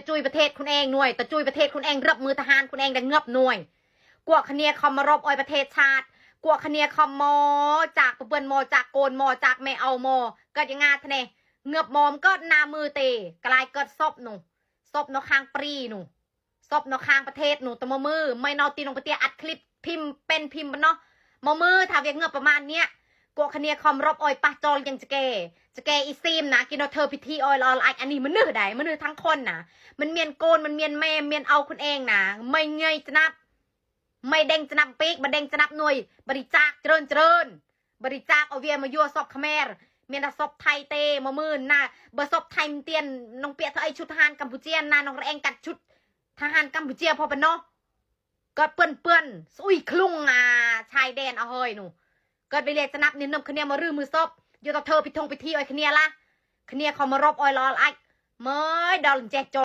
จุยประเทศคุณเองหน่วยตะจุยประเทศคุณเองรับมือทหารคุณเองได้เงือบหน่วยกวกคเนียคอมมารบออยประเทศชาติกวกคเนียคอมมอจากเปื่อนมอจากโกนมอจากไม่เอามอเกิดยังไงทะเนเงือบมอมก็นามือเตะกลายเกิดซบหนูซบนกข้างปรีหนูซบนกข้างประเทศหนูตะมือไม่นอตีนงปะเตียอัดคลิปพิมพ์เป็นพิมพ์บนเนาะมือถ้าเวียงเงือบประมาณเนี้ยกวกคเนียคอมรบออยปะจอลยังจะแกอีซีมนะกินเอาเธอพิธีออยลอไออันนี้มันเนื้อใดมันเนื้อทั้งคนนะมันเมียนโกนมันเมียนแม่เมียนเอาคุณเองนะไม่เงยจะนับไม่เด้งจะนับปีกมาเด้งจะนับหน่วยบริจาคเจริญบริจาคเอาเวียมายัวศพขแมรเมียนศพไทยเตมามื่นนะเบอร์ศพไทยเตียนน้องเปียเธอไอชุดทหารกัมพูเชียนะน้องแรงกัดชุดทหารกัมพูเชียพอเป็นเนาะก็เปื่อนอุ้ยคลุ้งชายแดนเอาเฮ้ยหนูเกิดไปเรียกจะนับนินนมคะเนียมารื้อมือศพอยู่ต่อเธอพิทงพิธีอ้อยคะเนียละคะเนียเขามารบอ้อยรอไอเมื่อดอลเจจ